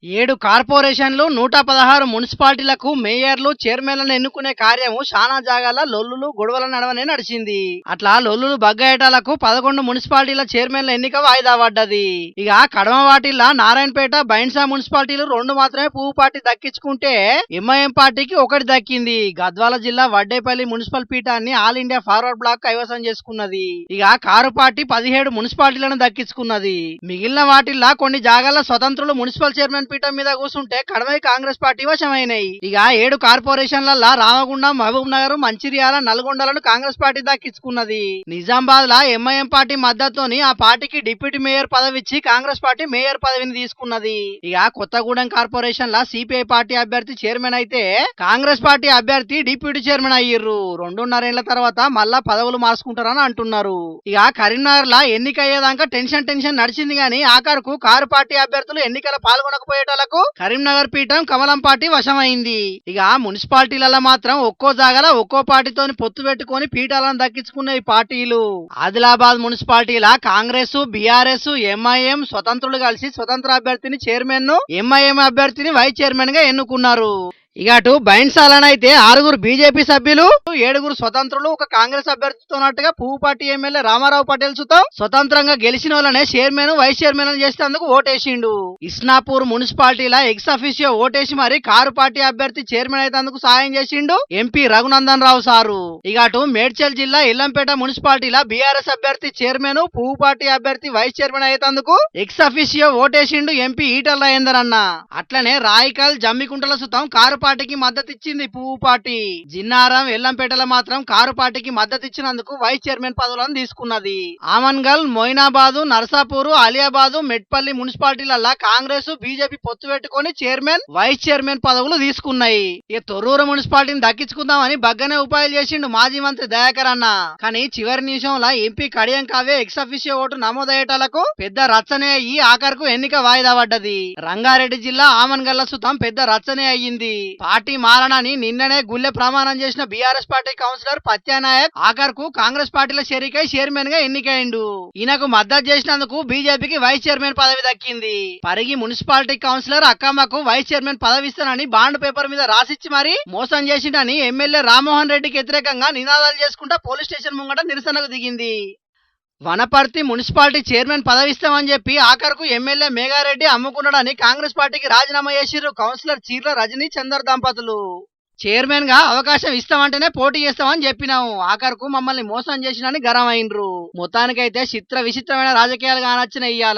7 కార్పొరేషన్లు 116 మున్సిపాలిటీలకు మేయర్లు చైర్మన్లను ఎన్నుకునే కార్యము శానా జాగాల లొల్లులు గొడవల నడవనే నడిచింది. అట్లా లొల్లులు బగ్గయేటాలకు 11 మున్సిపాలిటీల చైర్మన్ల ఎన్నిక వాయిదా పడ్డది. ఇక కడమ వాటిల్లా నారాయణపేట బైన్సా మున్సిపాలిటీలు 2 మాత్రమే పువ్వు పార్టీ దక్కించుకుంటే ఎంఐఎం పార్టీకి 1 దక్కింది. గద్వాల జిల్లా వడ్డేపల్లి మున్సిపల్ పీఠాన్ని ఆల్ ఇండియా ఫార్వర్డ్ బ్లాక్ కైవసం చేసుకున్నది. ఇక కారు పార్టీ 17 మున్సిపాలిటీలను దక్కించుకున్నది. మిగిలిన వాటిల్లా కొన్ని జాగాల స్వతంత్రులు మున్సిపల్ చైర్మన్ పీఠం మీద కూర్చుంటే కడమై కాంగ్రెస్ పార్టీ వశమైనాయి. ఇక 7 కార్పొరేషన్లల్లా రామగుండం, మహబూబ్ నగర్, మంచిర్యాల, నల్గొండలను కాంగ్రెస్ పార్టీ దక్కించుకున్నది. నిజామాబాద్ లా ఎంఐఎం పార్టీ మద్దతుతోని ఆ పార్టీకి డిప్యూటీ మేయర్ పదవి ఇచ్చి కాంగ్రెస్ పార్టీ మేయర్ పదవిని తీసుకున్నది. ఇక కొత్తగూడెం కార్పొరేషన్ లా సిపిఐ పార్టీ అభ్యర్థి చైర్మన్ అయితే కాంగ్రెస్ పార్టీ అభ్యర్థి డిప్యూటీ చైర్మన్ అయ్యిర్రు. 2.5 ఏళ్ల తర్వాత మళ్ళా పదవులు మార్చుకుంటారని అంటున్నారు. ఇక కరీంనగర్ లా ఎన్నికయ్యేదాకా టెన్షన్ నడిచింది గాని ఆఖరుకు కారు పార్టీ అభ్యర్థులు ఎన్నికల పాల్గొనకపోయేటలకు కరీంనగర్ పీఠం కమలం పార్టీ వశమైంది. ఇక మున్సిపాలిటీలలో మాత్రం ఒక్కో జాగల ఒక్కో పార్టీతోని పొత్తు పెట్టుకుని పీఠాలను దక్కించుకున్న ఈ పార్టీలు ఆదిలాబాద్ మున్సిపాలిటీల కాంగ్రెస్, బీఆర్ఎస్, ఎంఐఎం స్వతంత్రులు కలిసి స్వతంత్ర అభ్యర్థిని చైర్మన్ ను, ఎంఐఎం అభ్యర్థిని వైస్ చైర్మన్ గా ఎన్నుకున్నారు. ఇక అటు బైన్సాలనైతే 6 బీజేపీ సభ్యులు, 7 స్వతంత్రులు, ఒక కాంగ్రెస్ అభ్యర్థితోనట్టుగా పువ్వు పార్టీ ఎమ్మెల్యే రామారావు పటేల్ సుతో స్వతంత్రంగా గెలిచిన వాళ్ళనే చైర్మన్, వైస్ చైర్మన్ చేసేందుకు ఓటేసిండు. ఇస్నాపూర్ మున్సిపాలిటీల ఎక్స్ అఫీషియో ఓటేసి మరి కారు పార్టీ అభ్యర్థి చైర్మన్ అయితే సాయం చేసిండు ఎంపీ రఘునందన్ రావు సారు. ఇక అటు మేడ్చల్ జిల్లా ఇల్లంపేట మున్సిపాలిటీల బీఆర్ఎస్ అభ్యర్థి చైర్మన్, పువ్వు పార్టీ అభ్యర్థి వైస్ చైర్మన్ అయితే ఎక్స్ అఫీషియో ఓటేసిండు ఎంపీ ఈటల రాజేందర్ అన్న. అట్లనే రాయికల్, జమ్మికుంటల సుతం కారు పార్టీకి మద్దతు ఇచ్చింది పువ్వు పార్టీ. జిన్నారం, ఎల్లంపేటలో మాత్రం కారు పార్టీకి మద్దతు ఇచ్చినందుకు వైస్ చైర్మన్ పదవులను తీసుకున్నది. ఆమన్గల్, మొయినాబాదు, నర్సాపూర్, అలియాబాదు, మెట్పల్లి మున్సిపాలిటీలల్లా కాంగ్రెస్, బీజేపీ పొత్తు పెట్టుకుని చైర్మన్, వైస్ చైర్మన్ పదవులు తీసుకున్నాయి. ఇక తొర్రూరు మున్సిపాలిటీని దక్కించుకుందామని బగ్గనే ఉపాయాలు చేసిండు మాజీ మంత్రి దయాకర్ అన్న. కానీ చివరి నిమిషంలో MP Kadiyam Kavya ex officio ఓటు నమోదయ్యేటాలకు పెద్ద రచ్చనే అయ్యి ఆఖరుకు ఎన్నిక వాయిదా పడ్డది. రంగారెడ్డి జిల్లా ఆమన్గల్ల సుతం పెద్ద రచ్చనే అయ్యింది. పార్టీ మారనని నిన్ననే గుల్లె ప్రమాణం చేసిన బీఆర్ఎస్ పార్టీ కౌన్సిలర్ పత్యానాయక్ ఆఖరుకు కాంగ్రెస్ పార్టీలో చేరికై చైర్మన్ గా ఎన్నికైండు. ఈయనకు మద్దతు చేసినందుకు బీజేపీకి వైస్ చైర్మన్ పదవి దక్కింది. పరిగి మున్సిపాలిటీ కౌన్సిలర్ అక్కమ్మకు వైస్ చైర్మన్ పదవి ఇస్తానని బాండ్ పేపర్ మీద రాసిచ్చి మరి మోసం చేసిండని ఎమ్మెల్యే రామ్మోహన్ రెడ్డికి వ్యతిరేకంగా నినాదాలు చేసుకుంటా పోలీస్ స్టేషన్ ముంగట నిరసనకు దిగింది. వనపర్తి మున్సిపాలిటీ చైర్మన్ పదవి ఇస్తామని చెప్పి ఆఖరుకు ఎమ్మెల్యే మేఘారెడ్డి అమ్ముకున్నాడని కాంగ్రెస్ పార్టీకి రాజీనామా చేసిర్రు కౌన్సిలర్ చీర్ల రజనీ చందర్ దంపతులు. చైర్మన్ గా అవకాశం ఇస్తామంటేనే పోటీ చేస్తామని చెప్పినాము, ఆఖరుకు మమ్మల్ని మోసం చేసినని గరం అయినరు. మొత్తానికైతే చిత్ర విచిత్రమైన రాజకీయాలు కానొచ్చిన ఇయ్యాల.